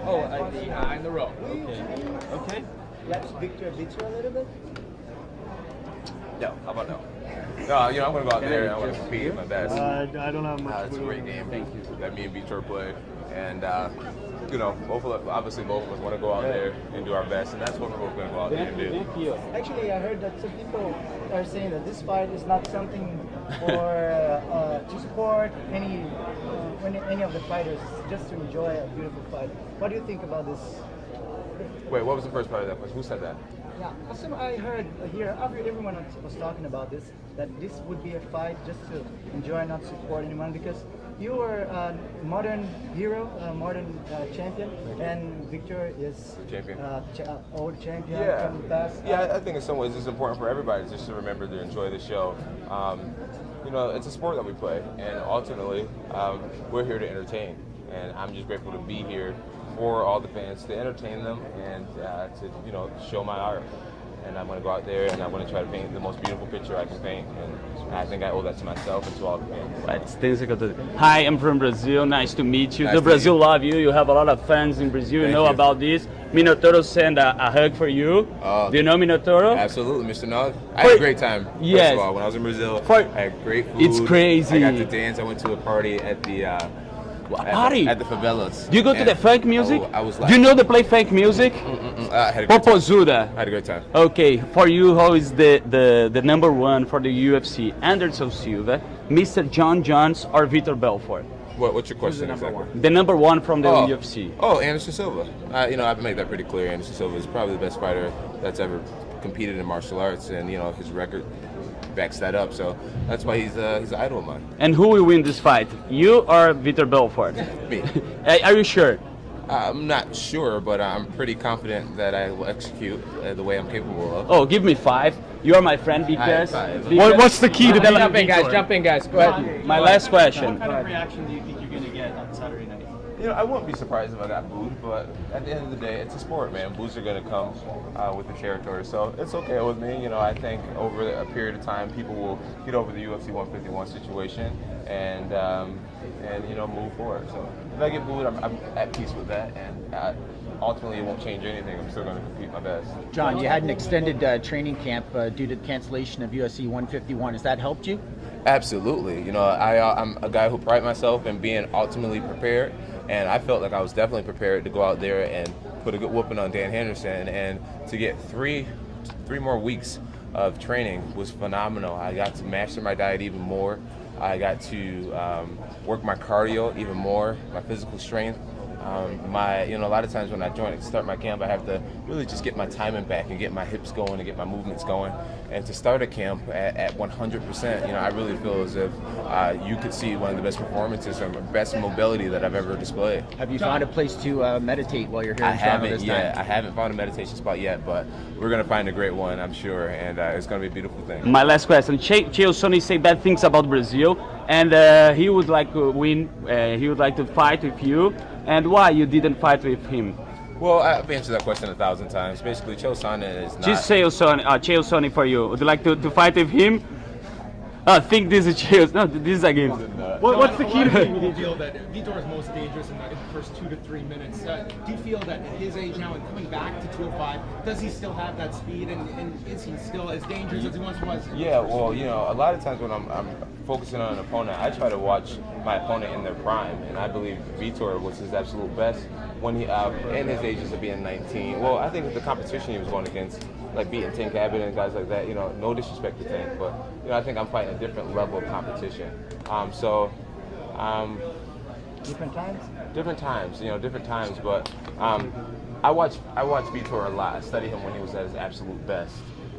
Oh, behind the row. Okay. Okay. Let Victor beat you a little bit? No, how about no? No, you know, I'm going to go out there and I'm going to compete at my best. I don't have much. It's a great game. Thank you. That me and Vitor play. And, you know, obviously both of us want to go out there and do our best. And that's what we're both going to go out there and do. Actually, I heard that some people are saying that this fight is not something for to support any of the fighters, just to enjoy a beautiful fight. What do you think about this? Wait, what was the first part of that question? Who said that? Yeah, I heard here, everyone was talking about this, that this would be a fight just to enjoy, not support anyone, because you were a modern hero, a modern champion, and Victor is champion. Old champion from the past. Yeah, I think in some ways it's important for everybody just to remember to enjoy the show. You know, it's a sport that we play, and ultimately, we're here to entertain. And I'm just grateful to be here for all the fans, to entertain them and to, you know, show my art. And I'm going to go out there and I'm going to try to paint the most beautiful picture I can paint. And I think I owe that to myself and to all the fans. Let's think. Hi, I'm from Brazil. Nice to meet you. Nice The to Brazil meet you. love you. You have a lot of fans in Brazil. You Thank know you. about this. Minotauro sent a hug for you. Do you know Minotauro? Absolutely, Mr. Nog. I had a great time. Yes. First of all, when I was in Brazil, I had great food. It's crazy. I got to dance. I went to a party at the party? At the favelas. Do you go to the funk music? I was like, Do you know they play funk music? I had a great time. Popozuda. I had a great time. Okay, for you, how is the number one for the UFC? Anderson Silva, Mr. John Jones, or Vitor Belfort? What's your question exactly? The number one from the UFC. Oh, Anderson Silva. You know, I've made that pretty clear. Anderson Silva is probably the best fighter that's ever competed in martial arts, and you know his record backs that up. So that's why he's an idol of mine. And who will win this fight? You or Vitor Belfort? Me. Are you sure? I'm not sure, but I'm pretty confident that I will execute the way I'm capable of. Oh, give me 5. You are my friend because. What's the key to beating Jump in, guys. Vitor? Jump in, guys. Go ahead. My last question. What kind of reaction do you think you're going to get on Saturday night? You know, I wouldn't be surprised if I got booed, but at the end of the day, it's a sport, man. Boos are going to come with the territory, so it's okay with me. You know, I think over a period of time, people will get over the UFC 151 situation and you know, move forward. So if I get booed, I'm at peace with that, and ultimately it won't change anything. I'm still going to compete my best. John, you had an extended training camp due to the cancellation of UFC 151. Has that helped you? Absolutely. You know, I'm a guy who prides myself in being ultimately prepared, and I felt like I was definitely prepared to go out there and put a good whooping on Dan Henderson, and to get three more weeks of training was phenomenal. I got to master my diet even more. I got to work my cardio even more, my physical strength. You know, a lot of times when I start my camp, I have to really just get my timing back and get my hips going and get my movements going. And to start a camp at 100%, you know, I really feel as if you could see one of the best performances and best mobility that I've ever displayed. Have you found a place to meditate while you're here in Toronto this time? I haven't found a meditation spot yet, but we're going to find a great one, I'm sure, and it's going to be a beautiful thing. My last question. Chael Sonnen say bad things about Brazil, and he would like to win. He would like to fight with you. And why you didn't fight with him? Well, I've answered that question 1,000 times. Basically, Chael Sonnen is not... Just Chael Sonnen for you. Would you like to fight with him? I think this is Chael. No, this is a game. What's the key to Do you feel that Vitor is most dangerous in the first 2 to 3 minutes? Do you feel that at his age now and coming back to 205, does he still have that speed and is he still as dangerous as he once was? Yeah, well, you know, a lot of times when I'm focusing on an opponent, I try to watch my opponent in their prime, and I believe Vitor was his absolute best when he, in his ages of being 19. Well, I think the competition he was going against, like beating Tank Abbott and guys like that, you know, no disrespect to Tank, but, you know, I think I'm fighting a different level of competition. Different times? Different times, you know, different times, but I watch Vitor a lot. I study him when he was at his absolute best,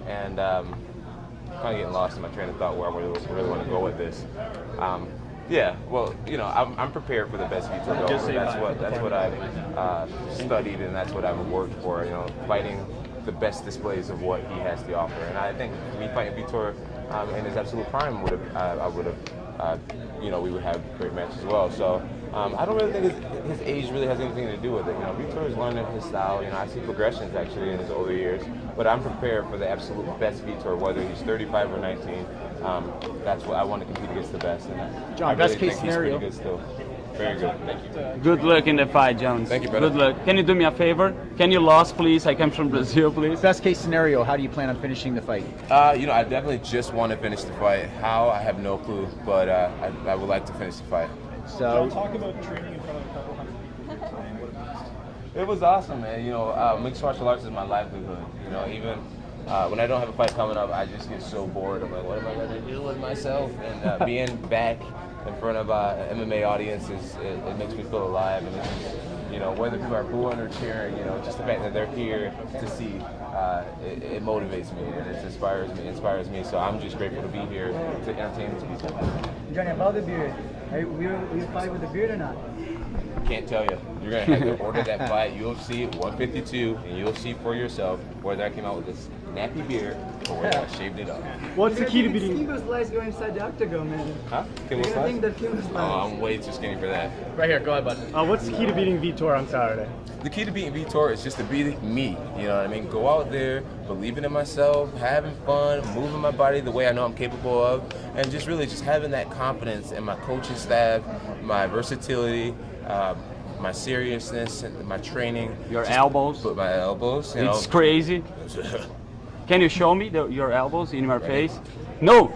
and kind of getting lost in my train of thought where I really want to go with this. Yeah, well, you know, I'm prepared for the best Vitor Belfort. That's what I've studied, and that's what I've worked for. You know, fighting the best displays of what he has to offer, and I think me fighting Vitor in his absolute prime you know, we would have great matches as well. So I don't really think his age really has anything to do with it. You know, Vitor is learning his style. You know, I see progressions actually in his older years, but I'm prepared for the absolute best Vitor, whether he's 35 or 19. That's what I want to compete against the best. And John, I really best case think he's scenario. pretty good still. Very good. Good luck in the fight, Jones. Thank you, brother. Good luck. Can you do me a favor? Can you lose, please? I come from Brazil, please. Best case scenario, how do you plan on finishing the fight? You know, I definitely just want to finish the fight. How, I have no clue, but I would like to finish the fight. So, Talk about training in front of a couple hundred people today. What it means. It was awesome, man. You know, mixed martial arts is my livelihood. You know, even when I don't have a fight coming up, I just get so bored. I'm like, what am I going to do with myself? And being back in front of an MMA audience it makes me feel alive. And it's just, you know, whether people are booing or cheering, you know, just the fact that they're here to see, it motivates me and it inspires me. So I'm just grateful to be here to entertain these people. Johnny, about the beard. Will you fight with the beard or not? Can't tell you. You're going to have to order that fight, UFC 152, and you'll see for yourself whether I came out with this nappy beard or whether I shaved it up. What's the key to beating? Kimbo Slice go inside the octagon, man. Huh? Do you think that Kimbo Oh, Slice? I'm way too skinny for that. Right here, go ahead, bud. What's the key to beating Vitor on Saturday? The key to beating Vitor is just to be me. You know what I mean? Go out there, believing in myself, having fun, moving my body the way I know I'm capable of, and just really just having that confidence in my coaching staff, my versatility, my seriousness, and my training. Your Just elbows. Put my elbows. You It's know. crazy. Can you show me your elbows in your face? No.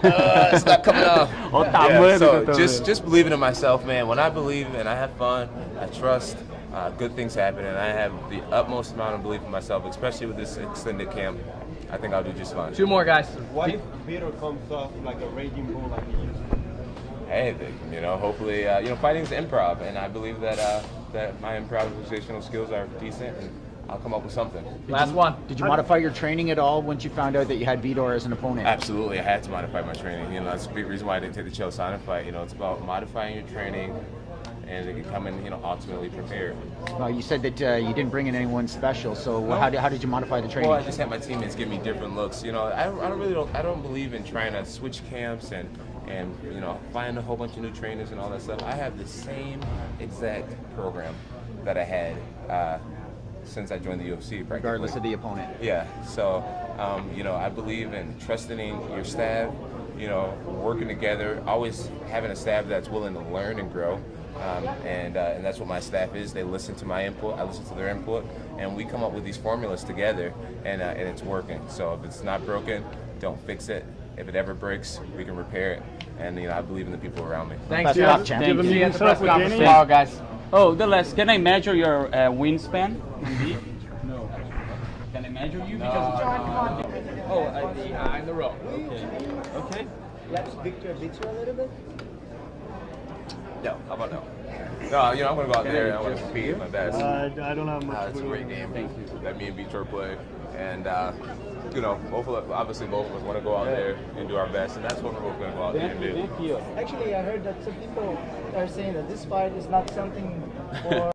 It's not coming off. O tamanho So que eu tô vendo. just believing in myself, man. When I believe and I have fun, I trust. Good things happen, and I have the utmost amount of belief in myself, especially with this extended camp. I think I'll do just fine. Two more, guys. What if Vitor comes off like a raging bull like he used to? Hey, you know, hopefully, you know, fighting is improv, and I believe that that my improvisational skills are decent, and I'll come up with something. Last one. did you modify your training at all once you found out that you had Vitor as an opponent? Absolutely, I had to modify my training. You know, that's a big reason why I didn't take the Chael Sonnen fight. You know, it's about modifying your training and coming, you know, ultimately prepared. Well, you said that you didn't bring in anyone special, so how did you modify the training? Well, I just had my teammates give me different looks. You know, I don't believe in trying to switch camps and you know, find a whole bunch of new trainers and all that stuff. I have the same exact program that I had since I joined the UFC, practically. Regardless of the opponent. Yeah, so, you know, I believe in trusting your staff, you know, working together, always having a staff that's willing to learn and grow. And that's what my staff is. They listen to my input, I listen to their input, and we come up with these formulas together, and it's working. So if it's not broken, don't fix it. If it ever breaks, we can repair it. And, you know, I believe in the people around me. Thanks, Best of luck, Jeff. champ. Do you have a Thank meeting at the set up press with conference Danny? tomorrow, guys. Oh, the last. Can I measure your wingspan? No. Can I measure you? Oh, behind the rope. Okay. Let Victor beat you a little bit? No, how about no? No, you know, I'm going to go out there and I want to compete at my best. I don't have much. It's a great game that me and Vitor play. And, you know, obviously both of us want to go out there and do our best. And that's what we're both going to go out there and do. Actually, I heard that some people are saying that this fight is not something for